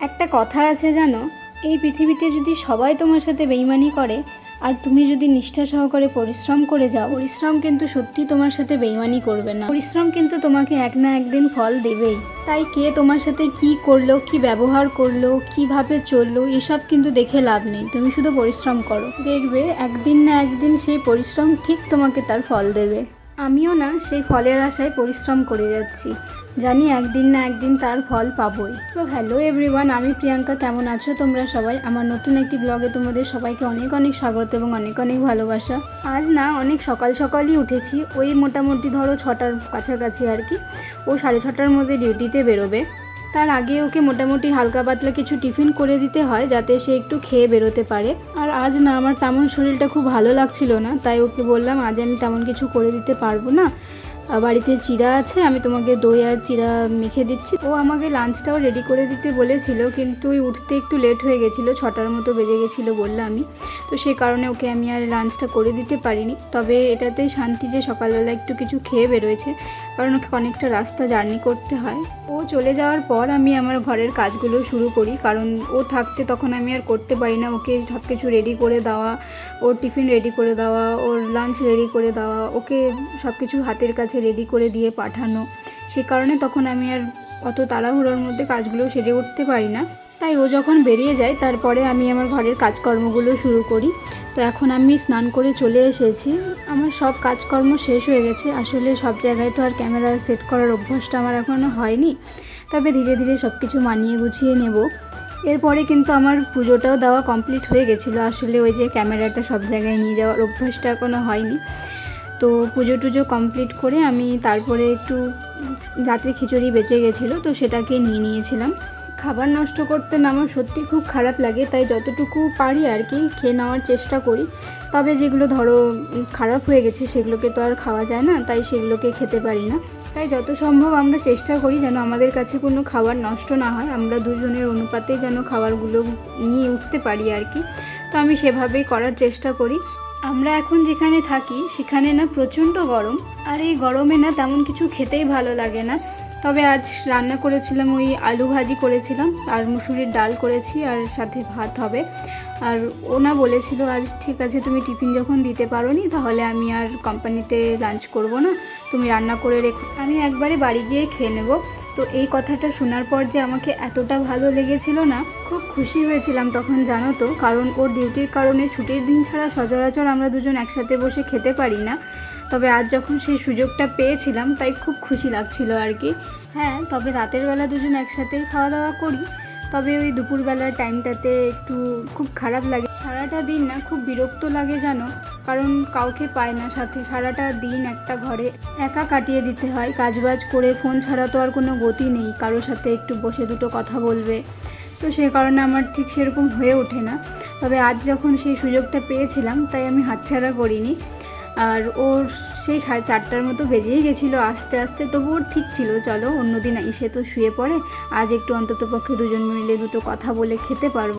একটা কথা আছে জানো, এই পৃথিবীতে যদি সবাই তোমার সাথে বেইমানি করে আর তুমি যদি নিষ্ঠা সহকারে পরিশ্রম করে যাও, পরিশ্রম কিন্তু সত্যি তোমার সাথে বেইমানি করবে না। পরিশ্রম কিন্তু তোমাকে এক না একদিন ফল দেবেই। তাই কে তোমার সাথে কি করলো, কি ব্যবহার করলো, কিভাবে চললো, এসব কিন্তু দেখে লাভ নেই। তুমি শুধু পরিশ্রম করো, দেখবে একদিন না একদিন সেই পরিশ্রম ঠিক তোমাকে তার ফল দেবে। আমিও না সেই ফলের আশায় পরিশ্রম করে যাচ্ছি, জানি একদিন না একদিন তার ফল পাবোই। সো হ্যালো এভরিওয়ান, আমি প্রিয়াঙ্কা। কেমন আছো তোমরা সবাই? আমার নতুন একটি ব্লগে তোমাদের সবাইকে অনেক অনেক স্বাগত এবং অনেক অনেক ভালোবাসা। আজ না অনেক সকাল সকালই উঠেছি, ওই মোটামুটি ধরো 6টার কাছাকাছি আর কি। ও 6:30টার মধ্যে ডিউটিতে বেরোবে। তার আগে ওকে মোটামুটি হালকা পাতলা কিছু টিফিন করে দিতে হয় যাতে সে একটু খেয়ে বেরোতে পারে। আর আজ না আমার তেমন শরীরটা খুব ভালো লাগছিল না, তাই ওকে বললাম আজ আমি তেমন কিছু করে দিতে পারবো না, বাড়িতে চিড়া আছে, আমি তোমাকে দই আর চিড়া মেখে দিচ্ছি। ও আমাকে লাঞ্চটাও রেডি করে দিতে বলেছিল, কিন্তু ওই উঠতে একটু লেট হয়ে গেছিলো, 6টার মতো বেজে গেছিলো বললাম আমি। তো সে কারণে ওকে আমি আর লাঞ্চটা করে দিতে পারিনি। তবে এটাতেই শান্তি যে সকালবেলা একটু কিছু খেয়ে বেরোয়েছে, কারণ ওকে অনেকটা রাস্তা জার্নি করতে হয়। ও চলে যাওয়ার পর আমি আমার ঘরের কাজগুলো শুরু করি, কারণ ও থাকতে তখন আমি আর করতে পারি না। ওকে সব কিছু রেডি করে দেওয়া, ওর টিফিন রেডি করে দেওয়া, ওর লাঞ্চ রেডি করে দেওয়া, ওকে সব কিছু হাতের কাছে রেডি করে দিয়ে পাঠানো, সে কারণে তখন আমি আর অত তাড়াহুড়োর মধ্যে কাজগুলো সেরে উঠতে পারি না। তাই ও যখন বেরিয়ে যায় তারপরে আমি আমার ঘরের কাজকর্মগুলো শুরু করি। তো এখন আমি স্নান করে চলে এসেছি, আমার সব কাজকর্ম শেষ হয়ে গেছে। আসলে সব জায়গায় তো আর ক্যামেরা সেট করার অভ্যাসটা আমার এখনও হয়নি, তবে ধীরে ধীরে সব কিছু মানিয়ে গুছিয়ে নেব। এরপরে কিন্তু আমার পুজোটাও দেওয়া কমপ্লিট হয়ে গেছিলো। আসলে ওই যে ক্যামেরাটা সব জায়গায় নিয়ে যাওয়ার অভ্যাসটা এখনও হয়নি। তো পুজো টুজো কমপ্লিট করে আমি তারপরে একটু রাত্রে খিচুড়ি বেঁচে গেছিলো, তো সেটাকে নিয়ে নিয়েছিলাম। খাবার নষ্ট করতে না আমার সত্যি খুব খারাপ লাগে, তাই যতটুকু পারি আর কি খেয়ে নেওয়ার চেষ্টা করি। তবে যেগুলো ধরো খারাপ হয়ে গেছে সেগুলোকে তো আর খাওয়া যায় না, তাই সেগুলোকে খেতে পারি না। তাই যত সম্ভব আমরা চেষ্টা করি যেন আমাদের কাছে কোনো খাবার নষ্ট না হয়, আমরা দুজনের অনুপাতে যেন খাবারগুলো নিয়ে উঠতে পারি আর কি। তো আমি সেভাবেই করার চেষ্টা করি। আমরা এখন যেখানে থাকি সেখানে না প্রচণ্ড গরম, আর এই গরমে না তেমন কিছু খেতেই ভালো লাগে না। তবে আজ রান্না করেছিলাম, ওই আলু ভাজি করেছিলাম আর মুসুরির ডাল করেছি, আর সাথে ভাত হবে। আর ওনা বলেছিল আজ ঠিক আছে তুমি টিফিন যখন দিতে পারো নি তাহলে আমি আর কোম্পানিতে লাঞ্চ করব না, তুমি রান্না করে রেখো, আমি একবারে বাড়ি গিয়ে খেয়ে নেব। তো এই কথাটা শোনার পর যে আমাকে এতটা ভালো লেগেছিল না, খুব খুশি হয়েছিলাম তখন জানো তো। কারণ ওর ডিউটির কারণে ছুটির দিন ছাড়া সচরাচর আমরা দুজন একসাথে বসে খেতে পারি না। তবে আজ যখন সেই সুযোগটা পেয়েছিলাম তাই খুব খুশি লাগছিল আর কি। হ্যাঁ, তবে রাতের বেলা দুজন একসাথেই খাওয়া দাওয়া করি, তবে ওই দুপুরবেলার টাইমটাতে একটু খুব খারাপ লাগে। সারাটা দিন না খুব বিরক্ত লাগে জানো, কারণ কাউকে পায় না সাথে, সারাটা দিন একটা ঘরে একা কাটিয়ে দিতে হয় কাজবাজ করে। ফোন ছাড়া তো আর কোনো গতি নেই, কারোর সাথে একটু বসে দুটো কথা বলবে, তো সে কারণে আমার ঠিক সেরকম হয়ে ওঠে না। তবে আজ যখন সেই সুযোগটা পেয়েছিলাম তাই আমি হাতছাড়া করিনি। আর ওর সেই 4:30টার মতো বেজেই গেছিলো আস্তে আস্তে, তবু ওর ঠিক ছিল চলো অন্যদিন এসে তো শুয়ে পড়ে, আজ একটু অন্ততপক্ষে দুজন মিলে দুটো কথা বলে খেতে পারবো।